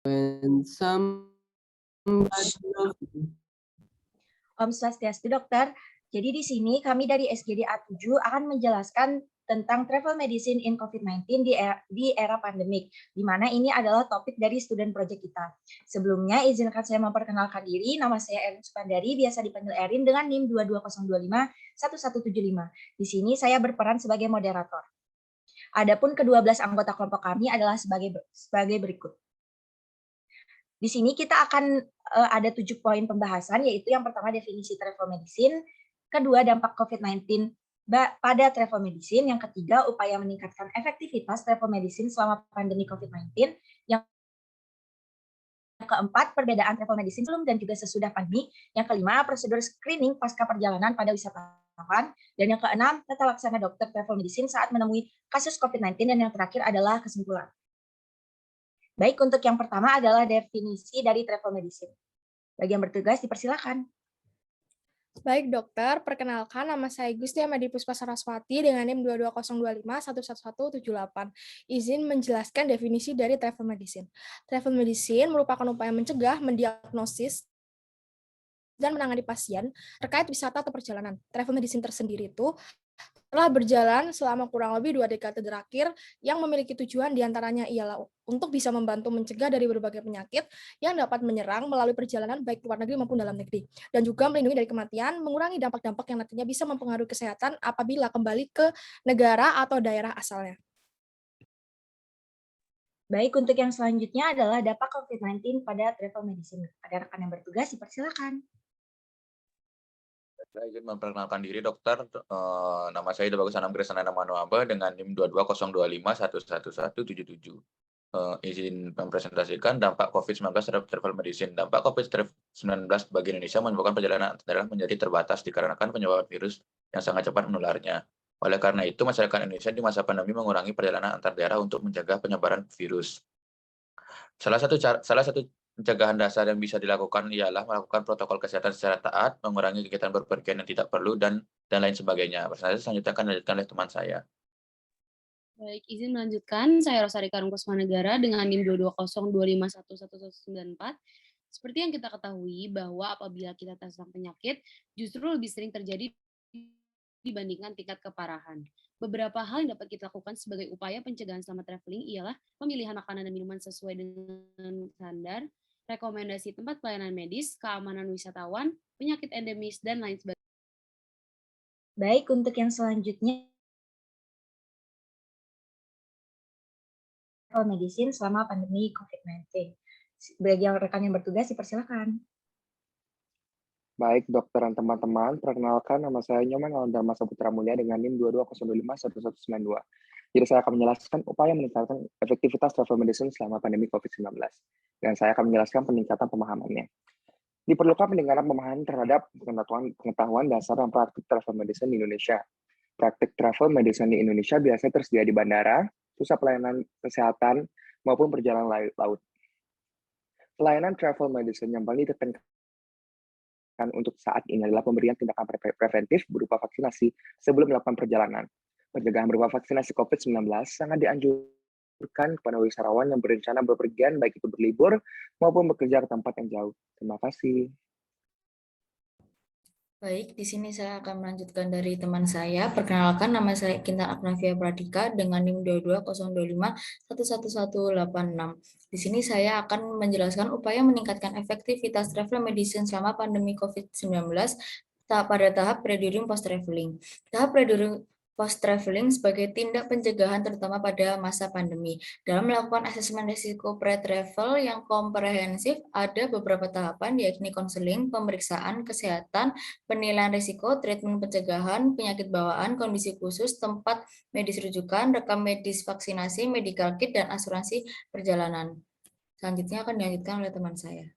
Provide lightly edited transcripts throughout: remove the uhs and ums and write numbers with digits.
When somebody loves you. Om Swastiastu, Dokter. Jadi di sini kami dari SGD A7 akan menjelaskan tentang travel medicine in COVID-19 di era pandemik, di mana ini adalah topik dari student project kita. Sebelumnya, izinkan saya memperkenalkan diri. Nama saya Erin Sukandari, biasa dipanggil Erin dengan NIM 220251175. Di sini saya berperan sebagai moderator. Adapun ke-12 anggota kelompok kami adalah sebagai berikut. Di sini kita akan ada 7 poin pembahasan, yaitu yang pertama definisi travel medicine, kedua dampak COVID-19 pada travel medicine, yang ketiga upaya meningkatkan efektivitas travel medicine selama pandemi COVID-19, yang keempat perbedaan travel medicine sebelum dan juga sesudah pandemi, yang kelima prosedur screening pasca perjalanan pada wisatawan, dan yang keenam tata laksana dokter travel medicine saat menemui kasus COVID-19, dan yang terakhir adalah kesimpulan. Baik, untuk yang pertama adalah definisi dari travel medicine. Bagi yang bertugas, dipersilakan. Baik dokter, perkenalkan nama saya Gusti Amadi Puspasaraswati dengan NIM 220511178. Izin menjelaskan definisi dari travel medicine. Travel medicine merupakan upaya mencegah, mendiagnosis, dan menangani pasien terkait wisata atau perjalanan. Travel medicine tersendiri itu telah berjalan selama kurang lebih 2 dekade terakhir yang memiliki tujuan diantaranya ialah untuk bisa membantu mencegah dari berbagai penyakit yang dapat menyerang melalui perjalanan baik luar negeri maupun dalam negeri, dan juga melindungi dari kematian, mengurangi dampak-dampak yang nantinya bisa mempengaruhi kesehatan apabila kembali ke negara atau daerah asalnya. Baik, untuk yang selanjutnya adalah dampak COVID-19 pada travel medicine. Ada rekan yang bertugas, dipersilakan. Saya izin memperkenalkan diri dokter, nama saya Bagus Anam Krisnananda Manuaba dengan NIM 22025111177. Izin mempresentasikan dampak COVID-19 terhadap travel medicine. Dampak COVID-19 bagi Indonesia menyebabkan perjalanan antar daerah menjadi terbatas dikarenakan penyebaran virus yang sangat cepat menularnya. Oleh karena itu, masyarakat Indonesia di masa pandemi mengurangi perjalanan antar daerah untuk mencegah penyebaran virus. Salah satu pencegahan dasar yang bisa dilakukan ialah melakukan protokol kesehatan secara taat, mengurangi kegiatan bepergian yang tidak perlu, dan lain sebagainya. Presentasi selanjutnya akan dilanjutkan oleh teman saya. Baik, izin melanjutkan. Saya Rosari Karung Kusmanegara dengan NIM 22025111194. Seperti yang kita ketahui bahwa apabila kita terserang penyakit, justru lebih sering terjadi dibandingkan tingkat keparahan. Beberapa hal yang dapat kita lakukan sebagai upaya pencegahan selama traveling ialah pemilihan makanan dan minuman sesuai dengan standar, rekomendasi tempat pelayanan medis, keamanan wisatawan, penyakit endemis, dan lain sebagainya. Baik, untuk yang selanjutnya travel medicine selama pandemi COVID-19. Bagi yang rekan yang bertugas, dipersilakan. Baik, dokter dan teman-teman, perkenalkan nama saya Nyoman Alandama Saputra Mulia dengan NIM 220511192. Jadi saya akan menjelaskan upaya meningkatkan efektivitas travel medicine selama pandemi COVID-19. Dan saya akan menjelaskan peningkatan pemahamannya. Diperlukan peningkatan pemahaman terhadap pengetahuan dasar dan praktik travel medicine di Indonesia. Praktik travel medicine di Indonesia biasanya tersedia di bandara, pusat pelayanan kesehatan, maupun perjalanan laut. Pelayanan travel medicine yang paling ditekankan untuk saat ini adalah pemberian tindakan preventif berupa vaksinasi sebelum melakukan perjalanan. Pencegahan berupa vaksinasi COVID-19 sangat dianjurkan kepada wisatawan yang berencana bepergian, baik itu berlibur maupun bekerja ke tempat yang jauh. Terima kasih. Baik, di sini saya akan melanjutkan dari teman saya. Perkenalkan, nama saya Kintan Agnavia Pradika dengan NIM 22025111186. Di sini saya akan menjelaskan upaya meningkatkan efektivitas travel medicine selama pandemi COVID-19 pada tahap pre-during post-traveling. Tahap pre-during post-traveling sebagai tindak pencegahan terutama pada masa pandemi. Dalam melakukan asesmen risiko pre-travel yang komprehensif, ada beberapa tahapan, yakni konseling, pemeriksaan kesehatan, penilaian risiko, treatment pencegahan, penyakit bawaan, kondisi khusus, tempat medis rujukan, rekam medis vaksinasi, medical kit, dan asuransi perjalanan. Selanjutnya akan dilanjutkan oleh teman saya.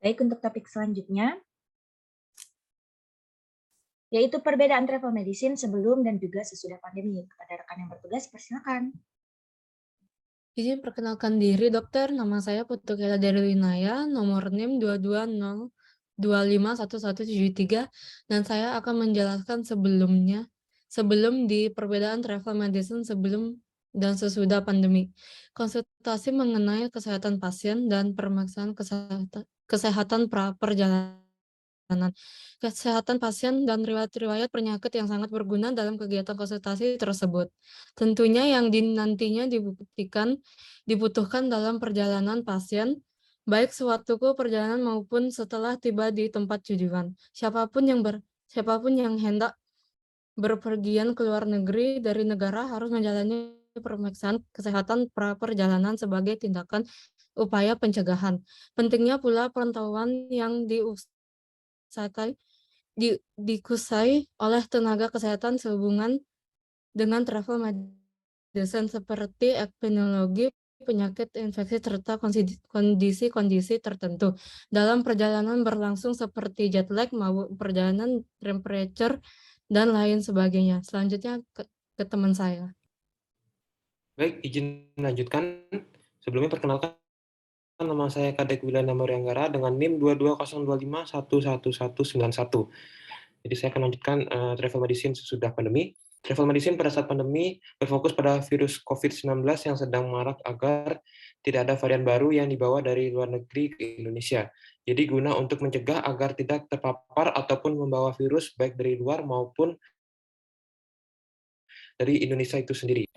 Baik, untuk topik selanjutnya, yaitu perbedaan travel medicine sebelum dan juga sesudah pandemi. Kepada rekan yang bertugas, persilakan. Izin perkenalkan diri, dokter. Nama saya Putu Kela dari Winaya, nomor NIM 220251173, dan saya akan menjelaskan sebelum di perbedaan travel medicine sebelum dan sesudah pandemi. Konsultasi mengenai kesehatan pasien dan pemeriksaan kesehatan pra-perjalanan. Kesehatan pasien dan riwayat-riwayat penyakit yang sangat berguna dalam kegiatan konsultasi tersebut. Tentunya yang nantinya dibutuhkan dalam perjalanan pasien, baik sewaktu perjalanan maupun setelah tiba di tempat tujuan. Siapapun yang hendak berpergian ke luar negeri dari negara harus menjalani pemeriksaan kesehatan pra-perjalanan sebagai tindakan upaya pencegahan. Pentingnya pula pantauan yang dikusai oleh tenaga kesehatan sehubungan dengan travel medicine seperti epidemiologi, penyakit infeksi, serta kondisi-kondisi tertentu. Dalam perjalanan berlangsung seperti jet lag, maupun perjalanan temperature, dan lain sebagainya. Selanjutnya ke teman saya. Baik, izin melanjutkan. Sebelumnya perkenalkan, nama saya Kadek Wilana Marianggara dengan NIM 22025111191. Jadi saya akan lanjutkan travel medicine sesudah pandemi. Travel medicine pada saat pandemi berfokus pada virus COVID-19 yang sedang marak agar tidak ada varian baru yang dibawa dari luar negeri ke Indonesia. Jadi guna untuk mencegah agar tidak terpapar ataupun membawa virus baik dari luar maupun dari Indonesia itu sendiri.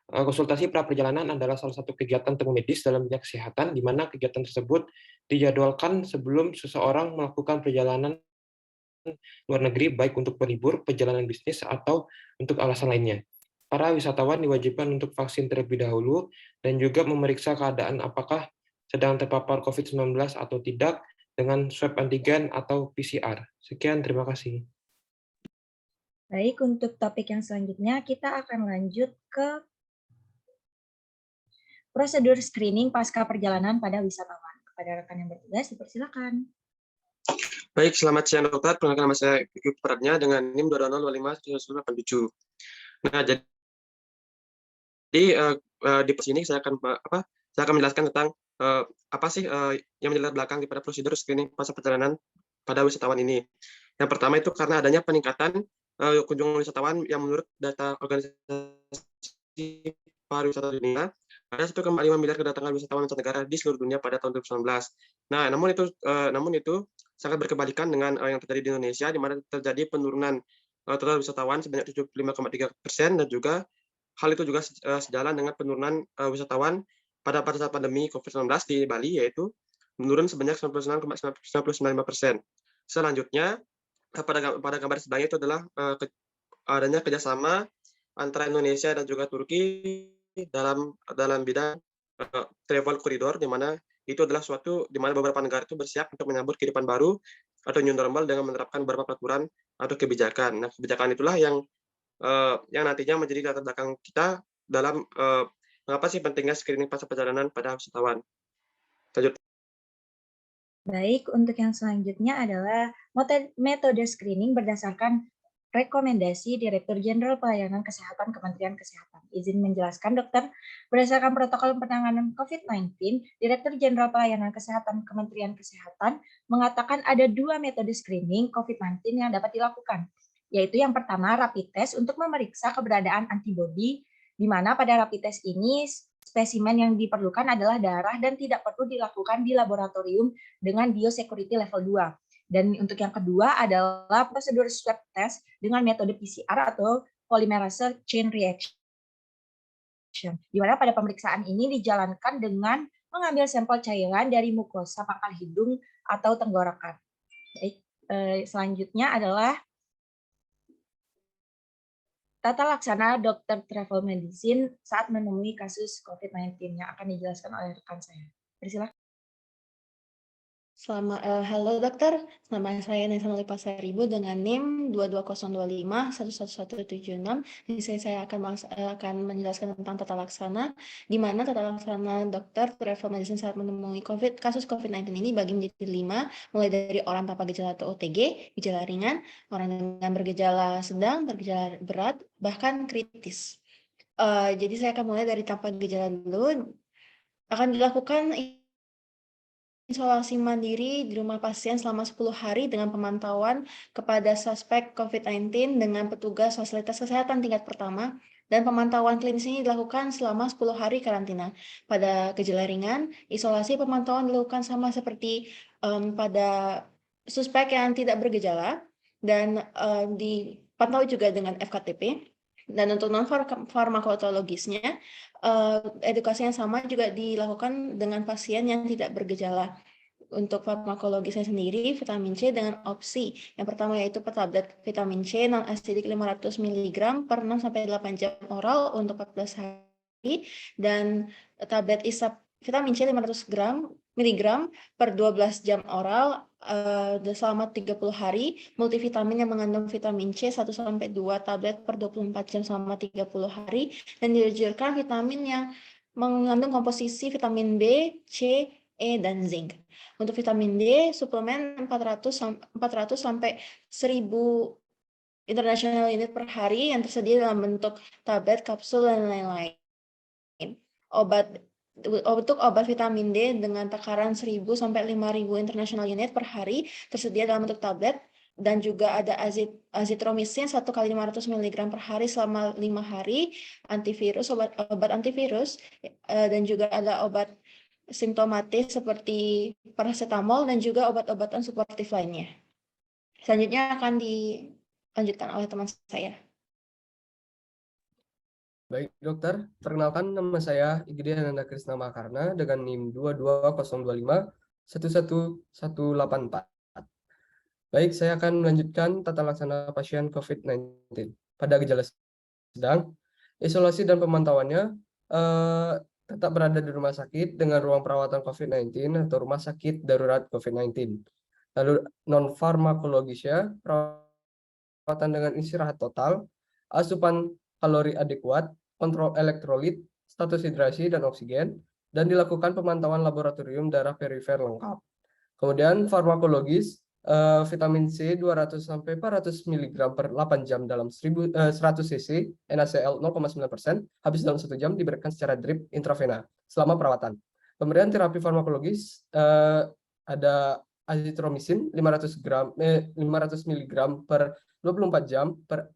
Konsultasi pra-perjalanan adalah salah satu kegiatan temu medis dalam bidang kesehatan, di mana kegiatan tersebut dijadwalkan sebelum seseorang melakukan perjalanan luar negeri, baik untuk berlibur, perjalanan bisnis, atau untuk alasan lainnya. Para wisatawan diwajibkan untuk vaksin terlebih dahulu dan juga memeriksa keadaan apakah sedang terpapar COVID-19 atau tidak dengan swab antigen atau PCR. Sekian, terima kasih. Baik, untuk topik yang selanjutnya kita akan lanjut ke prosedur screening pasca perjalanan pada wisatawan. Kepada rekan yang bertugas, dipersilakan. Baik, selamat siang dokter. Perkenalkan nama saya Yuk Pradnya dengan NIM 200551987. Nah, jadi di sini saya akan menjelaskan tentang apa sih yang menjelaskan belakang daripada prosedur screening pasca perjalanan pada wisatawan ini. Yang pertama itu karena adanya peningkatan kunjungan wisatawan yang menurut data organisasi pariwisata dunia ada 1,5 miliar kedatangan wisatawan mancanegara di seluruh dunia pada tahun 2019. Nah, namun itu sangat berkebalikan dengan yang terjadi di Indonesia, di mana terjadi penurunan total wisatawan sebanyak 75,3% dan juga hal itu juga sejalan dengan penurunan wisatawan pada saat pandemi COVID-19 di Bali, yaitu menurun sebanyak 99,99%. Selanjutnya, pada gambar sebelahnya itu adalah adanya kerjasama antara Indonesia dan juga Turki dalam bidang travel corridor, di mana itu adalah suatu di mana beberapa negara itu bersiap untuk menyambut kehidupan baru atau new normal dengan menerapkan beberapa peraturan atau kebijakan. Nah, kebijakan itulah yang nantinya menjadi latar belakang kita dalam mengapa sih pentingnya screening pasca perjalanan pada wisatawan. Lanjut. Baik, untuk yang selanjutnya adalah metode screening berdasarkan rekomendasi Direktur Jenderal Pelayanan Kesehatan Kementerian Kesehatan. Izin menjelaskan, dokter, berdasarkan protokol penanganan COVID-19, Direktur Jenderal Pelayanan Kesehatan Kementerian Kesehatan mengatakan ada 2 metode screening COVID-19 yang dapat dilakukan, yaitu yang pertama rapid test untuk memeriksa keberadaan antibodi, di mana pada rapid test ini spesimen yang diperlukan adalah darah dan tidak perlu dilakukan di laboratorium dengan biosecurity level 2. Dan untuk yang kedua adalah prosedur swab test dengan metode PCR atau polymerase chain reaction, di mana pada pemeriksaan ini dijalankan dengan mengambil sampel cairan dari mukosa pangkal hidung atau tenggorokan. Baik, selanjutnya adalah tata laksana dokter travel medicine saat menemui kasus COVID-19 yang akan dijelaskan oleh rekan saya. Persilakan. Halo dokter, nama saya Nesa Nolipa Seribu dengan NIM 22055111176. Di sini saya akan menjelaskan tentang tata laksana, di mana tata laksana dokter travel medicine saat menemui kasus COVID-19 ini bagi menjadi 5, mulai dari orang tanpa gejala atau OTG, gejala ringan, orang dengan bergejala sedang, bergejala berat, bahkan kritis. Jadi saya akan mulai dari tanpa gejala dulu. Akan dilakukan isolasi mandiri di rumah pasien selama 10 hari dengan pemantauan kepada suspek COVID-19 dengan petugas fasilitas kesehatan tingkat pertama Dan pemantauan klinis ini dilakukan selama 10 hari karantina. Pada gejala ringan, isolasi pemantauan dilakukan sama seperti pada suspek yang tidak bergejala dan dipantau juga dengan FKTP. Dan untuk non-farmakologisnya, edukasi yang sama juga dilakukan dengan pasien yang tidak bergejala. Untuk farmakologisnya sendiri, vitamin C dengan opsi. Yang pertama yaitu per tablet vitamin C non-asidik 500 mg per 6-8 jam oral untuk 14 hari. Dan tablet isap vitamin C 500 mg per 12 jam oral selama 30 hari. Multivitamin yang mengandung vitamin C 1-2 tablet per 24 jam selama 30 hari. Dan dianjurkan vitamin yang mengandung komposisi vitamin B, C, E, dan zinc. Untuk vitamin D, suplemen 400 sampai 1000 international unit per hari yang tersedia dalam bentuk tablet, kapsul, dan lain-lain. Untuk obat vitamin D dengan takaran 1000 sampai 5000 international unit per hari tersedia dalam bentuk tablet, dan juga ada azitromisin 1 kali 500 mg per hari selama 5 hari, antivirus, obat antivirus, dan juga ada obat simptomatis seperti paracetamol dan juga obat-obatan suportif lainnya. Selanjutnya akan dilanjutkan oleh teman saya. Baik, dokter. Perkenalkan, nama saya Igede Ananda Krisna Makarna dengan NIM 22025-11184. Baik, saya akan melanjutkan tata laksana pasien COVID-19. Pada gejala sedang, isolasi dan pemantauannya tetap berada di rumah sakit dengan ruang perawatan COVID-19 atau rumah sakit darurat COVID-19. Lalu non-farmakologisnya, perawatan dengan istirahat total, asupan kalori adekuat, kontrol elektrolit, status hidrasi, dan oksigen, dan dilakukan pemantauan laboratorium darah perifer lengkap. Kemudian farmakologis, vitamin C 200-400 mg per 8 jam dalam 100 cc, NaCl 0,9%, habis dalam 1 jam diberikan secara drip intravena selama perawatan. Pemberian terapi farmakologis ada azitromisin 500 mg per 24 jam per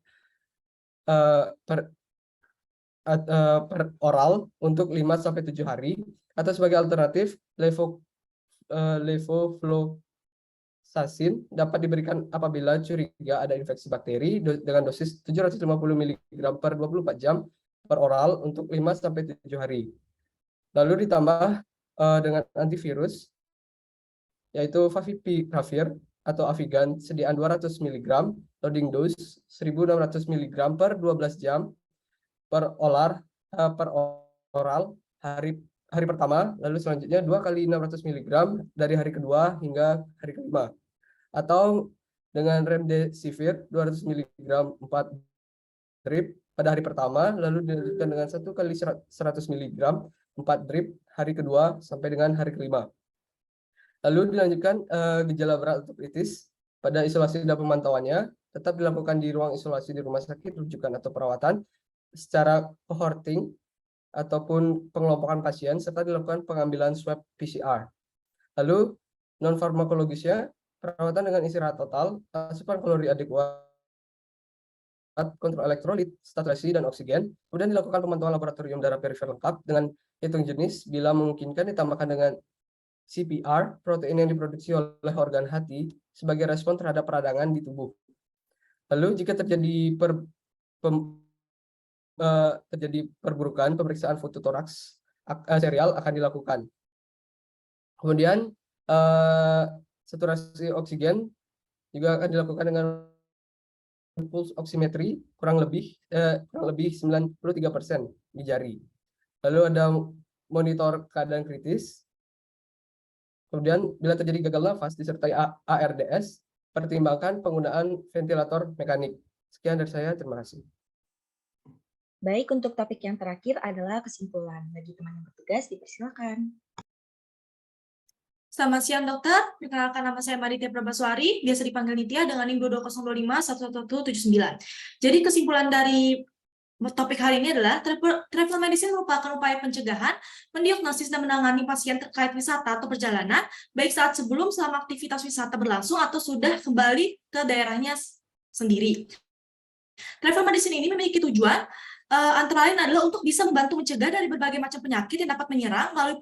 oral untuk 5-7 hari, atau sebagai alternatif levofloxacin dapat diberikan apabila curiga ada infeksi bakteri dengan dosis 750 mg per 24 jam per oral untuk 5-7 hari. Lalu ditambah dengan antivirus yaitu favipiravir atau Avigan sediaan 200 mg, loading dose 1600 mg per 12 jam per oral hari pertama, lalu selanjutnya 2 kali 600 mg dari hari kedua hingga hari kelima. Atau dengan remdesivir 200 mg 4 drip pada hari pertama, lalu dilanjutkan dengan 1 kali 100 mg 4 drip hari kedua sampai dengan hari kelima. Lalu dilanjutkan gejala berat atau kritis. Pada isolasi dan pemantauannya tetap dilakukan di ruang isolasi di rumah sakit rujukan atau perawatan secara cohorting ataupun pengelompokan pasien, serta dilakukan pengambilan swab PCR. Lalu non-farmakologisnya, perawatan dengan istirahat total, asupan kalori adekuat, kontrol elektrolit, saturasi, dan oksigen. Kemudian dilakukan pemantauan laboratorium darah perifer lengkap dengan hitung jenis, bila memungkinkan ditambahkan dengan CPR, protein yang diproduksi oleh organ hati, sebagai respon terhadap peradangan di tubuh. Lalu jika terjadi perburukan, pemeriksaan fototoraks serial akan dilakukan. Kemudian saturasi oksigen juga akan dilakukan dengan pulse oximetry kurang lebih 93% di jari. Lalu ada monitor keadaan kritis. Kemudian bila terjadi gagal nafas disertai ARDS, pertimbangkan penggunaan ventilator mekanik. Sekian dari saya, terima kasih. Baik, untuk topik yang terakhir adalah kesimpulan. Bagi teman yang bertugas, dipersilakan. Selamat siang, dokter. Perkenalkan, nama saya Maritia Prabaswari, biasa dipanggil Nitya dengan NIM 22025-11179. Jadi kesimpulan dari topik hari ini adalah travel medicine merupakan upaya pencegahan, mendiagnosis dan menangani pasien terkait wisata atau perjalanan, baik saat sebelum, selama aktivitas wisata berlangsung, atau sudah kembali ke daerahnya sendiri. Travel medicine ini memiliki tujuan antara lain adalah untuk bisa membantu mencegah dari berbagai macam penyakit yang dapat menyerang melalui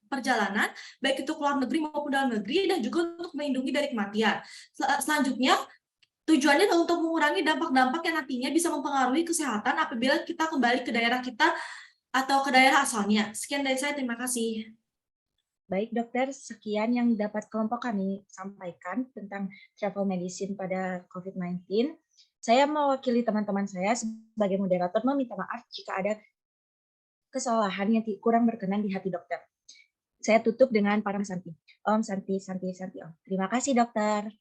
perjalanan, baik itu ke luar negeri maupun dalam negeri, dan juga untuk melindungi dari kematian. Selanjutnya, tujuannya adalah untuk mengurangi dampak-dampak yang nantinya bisa mempengaruhi kesehatan apabila kita kembali ke daerah kita atau ke daerah asalnya. Sekian dari saya, terima kasih. Baik dokter, sekian yang dapat kelompok kami sampaikan tentang travel medicine pada COVID-19. Saya mewakili teman-teman saya sebagai moderator meminta maaf jika ada kesalahan yang kurang berkenan di hati dokter. Saya tutup dengan Param Santi. Om Santi, Santi, Santi Om. Terima kasih dokter.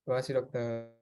Terima kasih dokter.